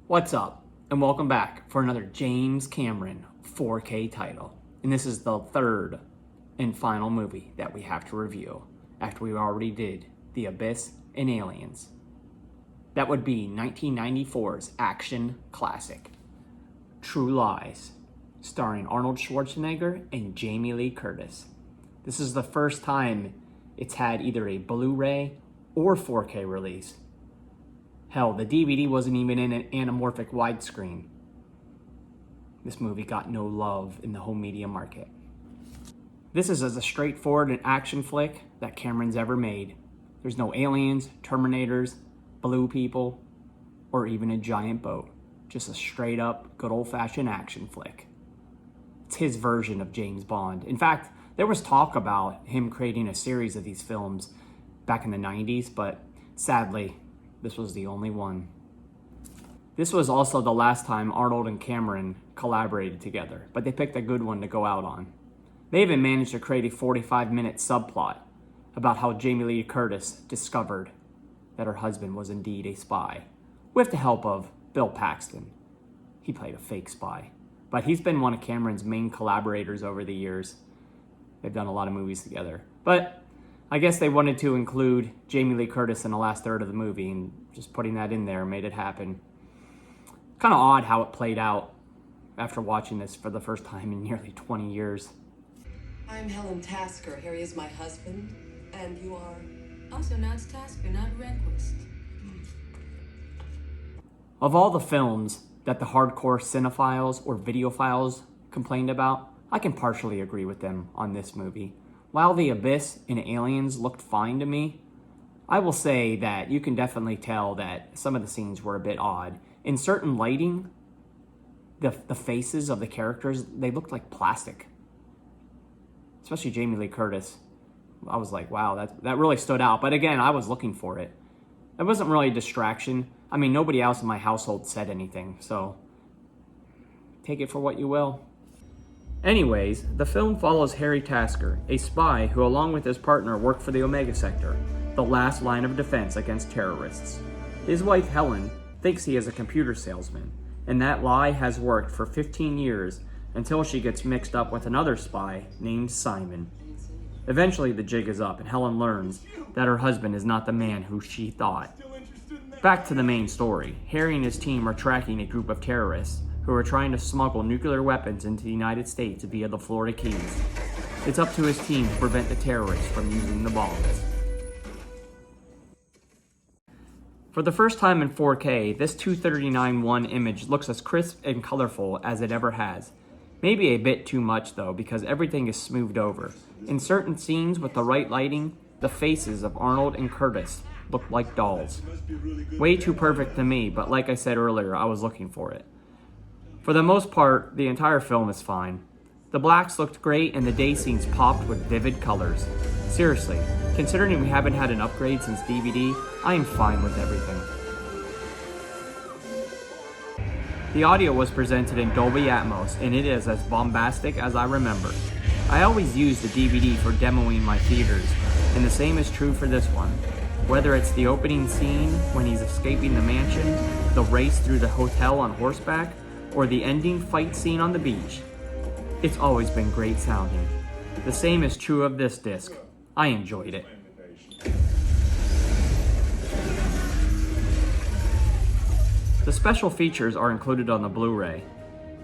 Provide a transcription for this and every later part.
What's up, and welcome back for another James Cameron 4K title. And this is the third and final movie that we have to review after we already did The Abyss and Aliens. That would be 1994's action classic, True Lies, starring Arnold Schwarzenegger and Jamie Lee Curtis. This is the first time it's had either a Blu-ray or 4K release. Hell, the DVD wasn't even in an anamorphic widescreen. This movie got no love in the home media market. This is as straightforward an action flick that Cameron's ever made. There's no aliens, Terminators, blue people, or even a giant boat. Just a straight up, good old fashioned action flick. It's his version of James Bond. In fact, there was talk about him creating a series of these films back in the 90s, but sadly, this was the only one. This was also the last time Arnold and Cameron collaborated together, but they picked a good one to go out on. They even managed to create a 45-minute subplot about how Jamie Lee Curtis discovered that her husband was indeed a spy, with the help of Bill Paxton. He played a fake spy, but he's been one of Cameron's main collaborators over the years. They've done a lot of movies together, but I guess they wanted to include Jamie Lee Curtis in the last third of the movie, and just putting that in there made it happen. Kind of odd how it played out after watching this for the first time in nearly 20 years. I'm Helen Tasker. Harry is my husband, and you are? Also, not Tasker, not Rehnquist. Of all the films that the hardcore cinephiles or videophiles complained about, I can partially agree with them on this movie. While The Abyss and Aliens looked fine to me, I will say that you can definitely tell that some of the scenes were a bit odd. In certain lighting, the faces of the characters, they looked like plastic. Especially Jamie Lee Curtis. I was like, wow, that really stood out. But again, I was looking for it. It wasn't really a distraction. I mean, nobody else in my household said anything, so take it for what you will. Anyways, the film follows Harry Tasker, a spy who along with his partner work for the Omega Sector, the last line of defense against terrorists. His wife Helen thinks he is a computer salesman, and that lie has worked for 15 years until she gets mixed up with another spy named Simon. Eventually the jig is up and Helen learns that her husband is not the man who she thought. Back to the main story, Harry and his team are tracking a group of terrorists who are trying to smuggle nuclear weapons into the United States via the Florida Keys. It's up to his team to prevent the terrorists from using the bombs. For the first time in 4K, this 239:1 image looks as crisp and colorful as it ever has. Maybe a bit too much though, because everything is smoothed over. In certain scenes with the right lighting, the faces of Arnold and Curtis look like dolls. Way too perfect to me, but like I said earlier, I was looking for it. For the most part, the entire film is fine. The blacks looked great and the day scenes popped with vivid colors. Seriously, considering we haven't had an upgrade since DVD, I am fine with everything. The audio was presented in Dolby Atmos and it is as bombastic as I remember. I always use the DVD for demoing my theaters, and the same is true for this one. Whether it's the opening scene when he's escaping the mansion, the race through the hotel on horseback, or the ending fight scene on the beach, it's always been great sounding. The same is true of this disc. I enjoyed it. The special features are included on the Blu-ray.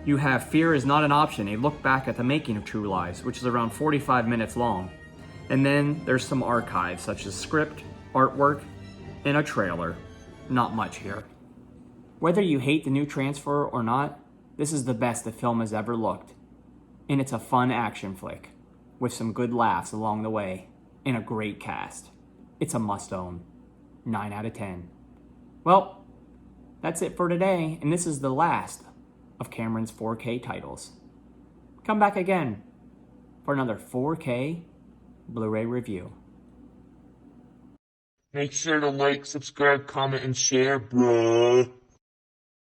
You have Fear Is Not an Option, a look back at the making of True Lies, which is around 45 minutes long. And then there's some archives such as script, artwork, and a trailer. Not much here. Whether you hate the new transfer or not, this is the best the film has ever looked. And it's a fun action flick, with some good laughs along the way, and a great cast. It's a must-own. 9 out of 10. Well, that's it for today, and this is the last of Cameron's 4K titles. Come back again for another 4K Blu-ray review. Make sure to like, subscribe, comment, and share, bruh.